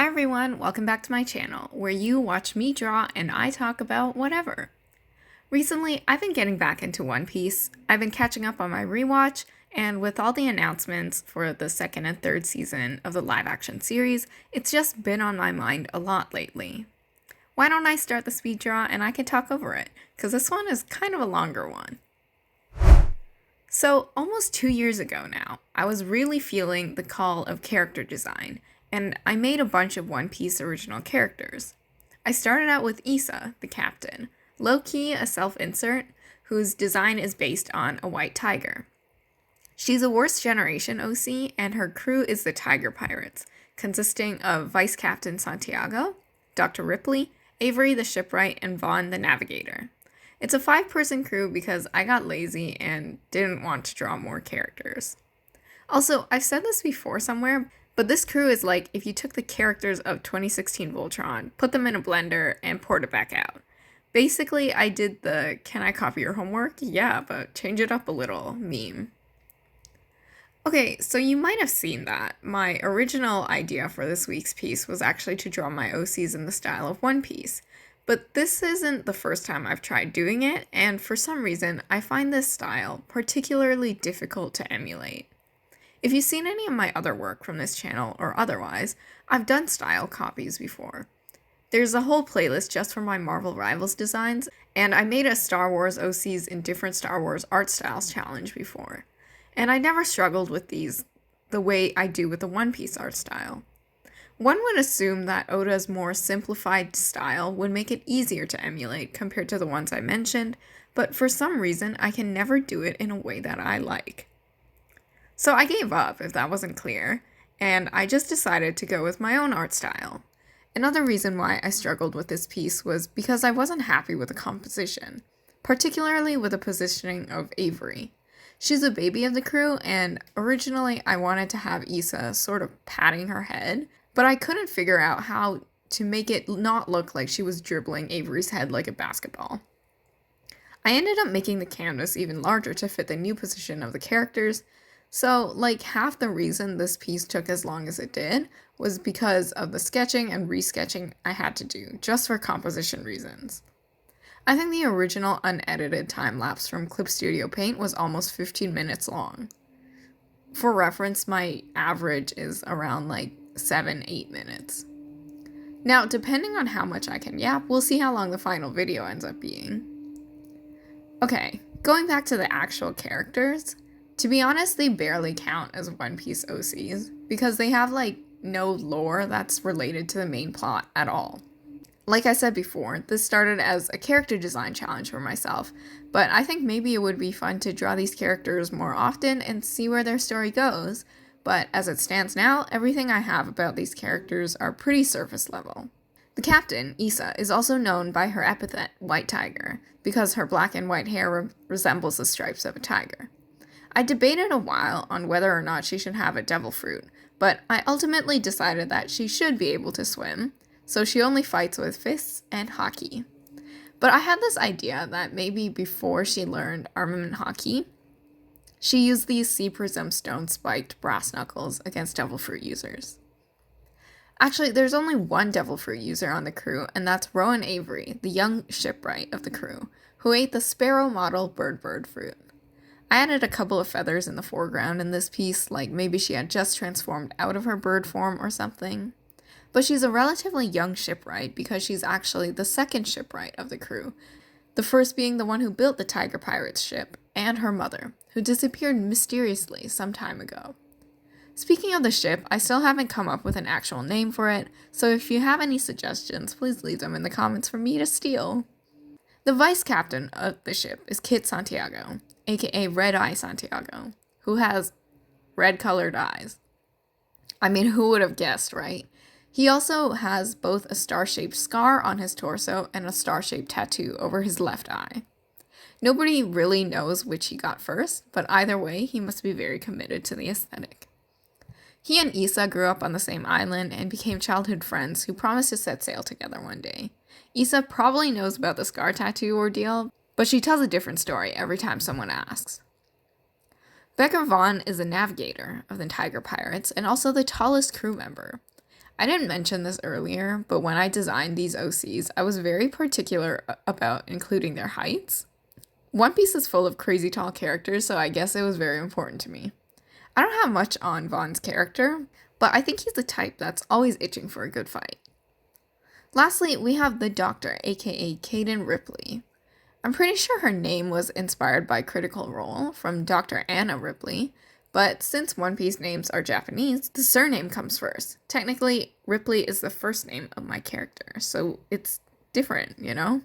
Hi everyone, welcome back to my channel, where you watch me draw and I talk about whatever. Recently, I've been getting back into One Piece. I've been catching up on my rewatch, and with all the announcements for the second and third season of the live-action series, it's just been on my mind a lot lately. Why don't I start the speed draw and I can talk over it, because this one is kind of a longer one. So, almost 2 years ago now, I was really feeling the call of character design, and I made a bunch of One Piece original characters. I started out with Issa, the captain, low-key a self-insert, whose design is based on a white tiger. She's a worst generation OC, and her crew is the Tiger Pirates, consisting of Vice Captain Santiago, Dr. Ripley, Avery the shipwright, and Vaughn the navigator. It's a 5-person crew because I got lazy and didn't want to draw more characters. Also, I've said this before somewhere, but this crew is like if you took the characters of 2016 Voltron, put them in a blender, and poured it back out. Basically, I did the "can I copy your homework? Yeah, but change it up a little" meme. Okay, so you might have seen that. My original idea for this week's piece was actually to draw my OCs in the style of One Piece. But this isn't the first time I've tried doing it, and for some reason, I find this style particularly difficult to emulate. If you've seen any of my other work from this channel or otherwise, I've done style copies before. There's a whole playlist just for my Marvel Rivals designs, and I made a Star Wars OCs in different Star Wars art styles challenge before. And I never struggled with these the way I do with the One Piece art style. One would assume that Oda's more simplified style would make it easier to emulate compared to the ones I mentioned, but for some reason I can never do it in a way that I like. So I gave up, if that wasn't clear, and I just decided to go with my own art style. Another reason why I struggled with this piece was because I wasn't happy with the composition, particularly with the positioning of Avery. She's a baby of the crew, and originally I wanted to have Issa sort of patting her head, but I couldn't figure out how to make it not look like she was dribbling Avery's head like a basketball. I ended up making the canvas even larger to fit the new position of the characters, so like half the reason this piece took as long as it did was because of the sketching and resketching I had to do, just for composition reasons. I think the original unedited time-lapse from Clip Studio Paint was almost 15 minutes long. For reference, my average is around 7-8 minutes. Now, depending on how much I can yap, we'll see how long the final video ends up being. Okay, going back to the actual characters, to be honest, they barely count as One Piece OCs, because they have no lore that's related to the main plot at all. Like I said before, this started as a character design challenge for myself, but I think maybe it would be fun to draw these characters more often and see where their story goes. But as it stands now, everything I have about these characters are pretty surface level. The captain, Issa, is also known by her epithet, White Tiger, because her black and white hair resembles the stripes of a tiger. I debated a while on whether or not she should have a devil fruit, but I ultimately decided that she should be able to swim, so she only fights with fists and haki. But I had this idea that maybe before she learned armament haki, she used these sea prism stone-spiked brass knuckles against devil fruit users. Actually, there's only one devil fruit user on the crew, and that's Rowan Avery, the young shipwright of the crew, who ate the sparrow model bird fruit. I added a couple of feathers in the foreground in this piece, like maybe she had just transformed out of her bird form or something. But she's a relatively young shipwright because she's actually the second shipwright of the crew, the first being the one who built the Tiger Pirates ship, and her mother, who disappeared mysteriously some time ago. Speaking of the ship, I still haven't come up with an actual name for it, so if you have any suggestions, please leave them in the comments for me to steal. The vice captain of the ship is Kit Santiago, aka Red Eye Santiago, who has red-colored eyes. I mean, who would have guessed, right? He also has both a star-shaped scar on his torso and a star-shaped tattoo over his left eye. Nobody really knows which he got first, but either way, he must be very committed to the aesthetic. He and Issa grew up on the same island and became childhood friends who promised to set sail together one day. Issa probably knows about the scar tattoo ordeal, but she tells a different story every time someone asks. Becker Vaughn is a navigator of the Tiger Pirates and also the tallest crew member. I didn't mention this earlier, but when I designed these OCs, I was very particular about including their heights. One Piece is full of crazy tall characters, so I guess it was very important to me. I don't have much on Vaughn's character, but I think he's the type that's always itching for a good fight. Lastly, we have the Doctor, aka Kaden Ripley. I'm pretty sure her name was inspired by Critical Role from Dr. Anna Ripley, but since One Piece names are Japanese, the surname comes first. Technically, Ripley is the first name of my character, so it's different, you know?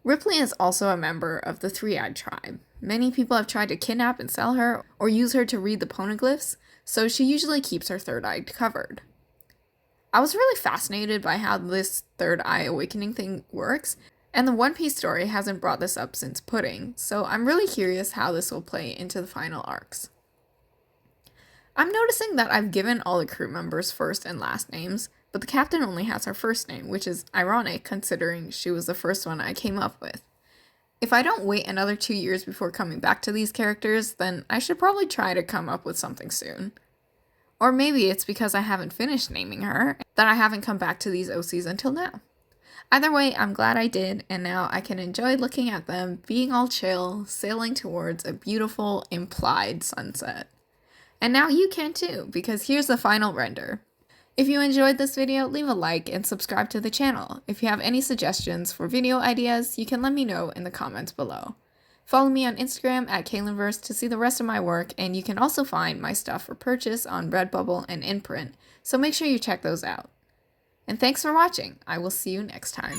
Ripley is also a member of the Three-Eyed Tribe. Many people have tried to kidnap and sell her, or use her to read the poneglyphs, so she usually keeps her third eye covered. I was really fascinated by how this third eye awakening thing works, and the One Piece story hasn't brought this up since Pudding, so I'm really curious how this will play into the final arcs. I'm noticing that I've given all the crew members first and last names, but the captain only has her first name, which is ironic considering she was the first one I came up with. If I don't wait another 2 years before coming back to these characters, then I should probably try to come up with something soon. Or maybe it's because I haven't finished naming her that I haven't come back to these OCs until now. Either way, I'm glad I did, and now I can enjoy looking at them, being all chill, sailing towards a beautiful, implied sunset. And now you can too, because here's the final render. If you enjoyed this video, leave a like and subscribe to the channel. If you have any suggestions for video ideas, you can let me know in the comments below. Follow me on Instagram at KaylinVerse to see the rest of my work, and you can also find my stuff for purchase on Redbubble and InPrint, so make sure you check those out. And thanks for watching. I will see you next time.